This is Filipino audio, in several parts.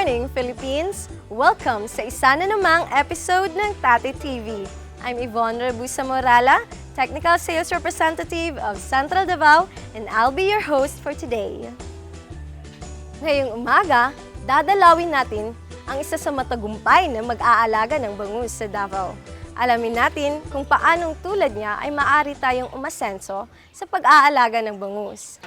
morning, Philippines! Welcome sa isa na namang episode ng Tate TV. I'm Yvonne Rabusa Morala, Technical Sales Representative of Central Davao, and I'll be your host for today. Ngayong umaga, dadalawin natin ang isa sa matagumpay na mag-aalaga ng bangus sa Davao. Alamin natin kung paanong tulad niya ay maaari tayong umasenso sa pag-aalaga ng bangus.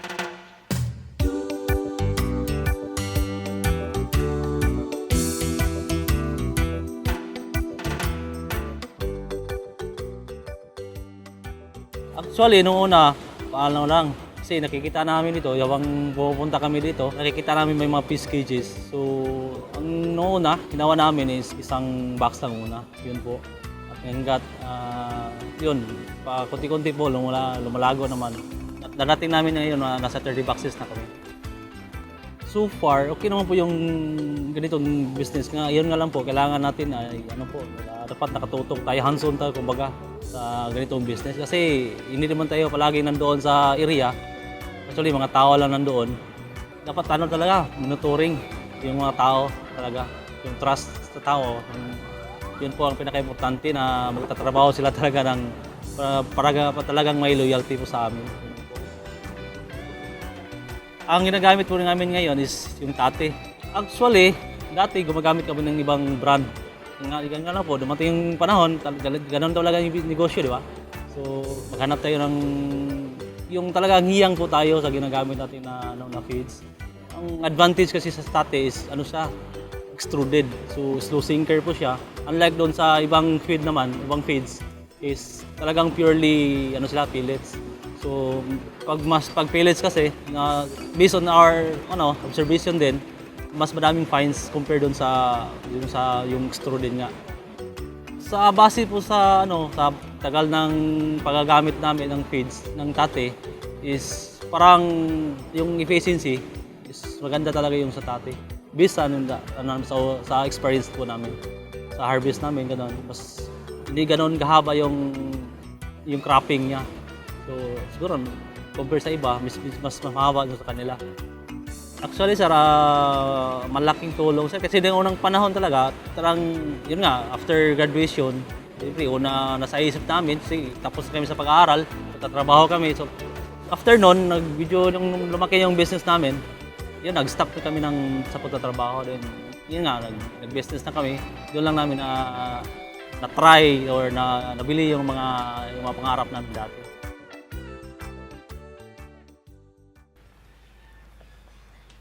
Actually, nung una, paano lang, kasi nakikita namin dito, habang pupunta kami dito, nakikita namin may mga fish cages. So, ang nung una, ginawa namin is isang box lang una, yun po. At hanggat, yun, pa kunti-kunti po, lumalago naman. At darating namin ngayon, nasa 30 boxes na kami. So far, okay naman po yung ganitong business nga. Yun nga lang po, kailangan natin ay dapat nakatutok tayo, hands-on tayo kumbaga sa ganitong business. Kasi hindi naman tayo palagi nandoon sa area. Actually, mga tao lang nandoon. Dapat talaga, monitoring yung mga tao talaga. Yung trust sa tao. Yun po ang pinaka-importante na magtatrabaho sila talaga para talagang may loyalty po sa amin. Ang ginagamit po namin ngayon is yung Tate. Actually, dati gumagamit kami ng ibang brand. Nga lang po, dumating yung panahon, ganun talaga yung negosyo, di ba? So, maghanap tayo ng yung talagang hiyang po tayo sa ginagamit natin na feeds. Ang advantage kasi sa Tate is extruded. So, slow sinker po siya. Unlike doon sa ibang feeds is talagang purely pellets. So, pag pellets kasi, based on our observation din, mas madaming fines compared doon sa yung extruded nga. Sa base po sa tagal ng paggagamit namin ng feeds ng Tate is parang yung efficiency is maganda talaga yung sa Tate. Based sa experience po namin, sa harvest namin ganoon, mas hindi ganoon kahaba yung cropping niya. So, siguro, compare sa iba, mas mahaba sa kanila. Actually, sir, malaking tulong, sir. Kasi yung unang panahon talaga, yun nga, after graduation, siyempre, nasa isip namin, tapos kami sa pag-aaral, tatrabaho kami. So, after nun, nung lumaki yung business namin, yun, nag-stop kami sa pagtatrabaho. Then, yun nga, nag-business na kami. Doon lang namin na-try or nabili yung mga pangarap namin dati.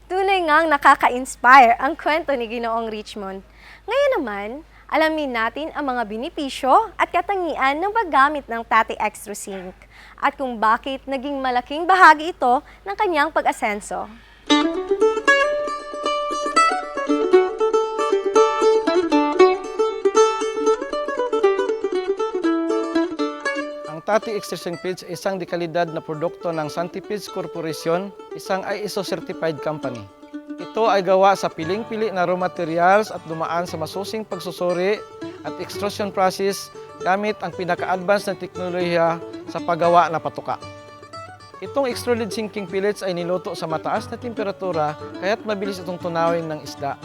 Tunay ngang nakaka-inspire ang kwento ni Ginoong Richmond. Ngayon naman, alamin natin ang mga benepisyo at katangian ng paggamit ng Tate Extra Zinc at kung bakit naging malaking bahagi ito ng kanyang pag-asenso. Ang Tate Extra Zinc Feeds ay isang dekalidad na produkto ng Santifeeds Corporation, isang ISO-certified company. Ito ay gawa sa piling-pili na raw materials at dumaan sa masusing pagsusuri at extrusion process gamit ang pinaka-advanced na teknolohiya sa paggawa na patuka. Itong extruded sinking pellets ay niluto sa mataas na temperatura kaya't mabilis itong tunawin ng isda.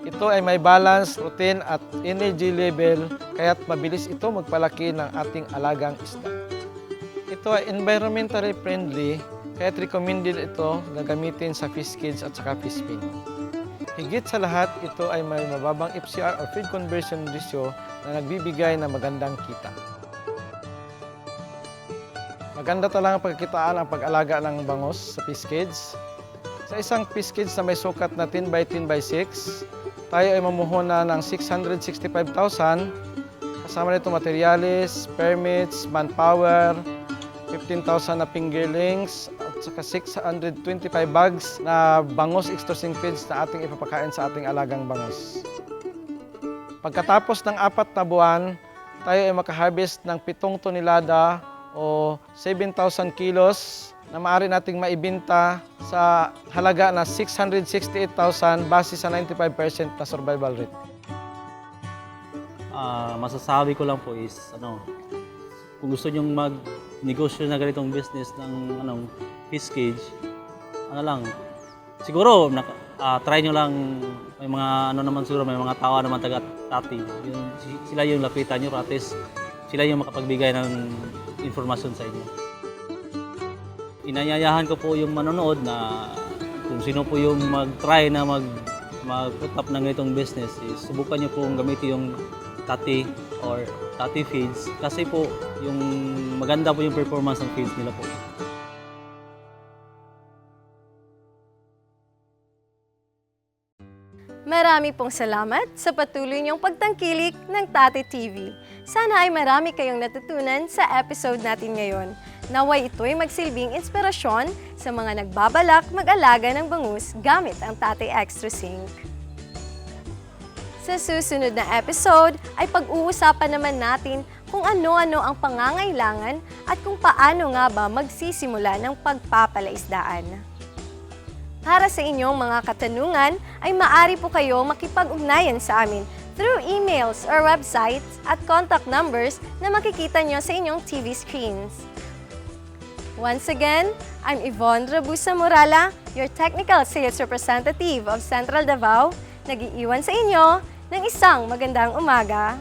Ito ay may balance, protein at energy level kaya't mabilis ito magpalaki ng ating alagang isda. Ito ay environmentally friendly kaya't recommended ito na gamitin sa fish cage at saka fish pin. Higit sa lahat, ito ay may mababang FCR or feed conversion ratio na nagbibigay ng magandang kita. Maganda talagang pagkitaan ang pag-alaga ng bangus sa fish cage. Sa isang fish cage na may sukat na 10 by 10 by 6, tayo ay mamuhuna ng 665,000 kasama nito materials, permits, manpower, 15,000 na fingerlings at saka 625 bags na bangus extra zinc feeds na ating ipapakain sa ating alagang bangus. Pagkatapos ng 4 na buwan, tayo ay makaharvest ng 7 tonelada o 7,000 kilos na maaari nating maibenta sa halaga na 668,000 base sa 95% na survival rate. Masasabi ko lang po is kung gusto nyong mag-negosyo na ganitong business ng fish cage, siguro try nyo lang, may mga ano naman siguro, may mga tao naman taga Tati. Sila yung lapitan nyo, at least sila yung makapagbigay ng informasyon sa inyo. Inayayahan ko po yung manonood na kung sino po yung mag-try na mag-put up ng itong business, is subukan nyo pong gamitin yung Tati or Tati feeds kasi po yung maganda po yung performance ng feeds nila po. Marami pong salamat sa patuloy niyong pagtangkilik ng Tati TV. Sana ay marami kayong natutunan sa episode natin ngayon. Naway ito'y magsilbing inspirasyon sa mga nagbabalak mag-alaga ng bangus gamit ang Tati Extra Zinc. Sa susunod na episode ay pag-uusapan naman natin kung ano-ano ang pangangailangan at kung paano nga ba magsisimula ng pagpapalaisdaan. Para sa inyong mga katanungan ay maaari po kayo makipag-ugnayan sa amin through emails or websites at contact numbers na makikita nyo sa inyong TV screens. Once again, I'm Yvonne Rabusa Morala, your Technical Sales Representative of Central Davao, nag-iiwan sa inyo ng isang magandang umaga.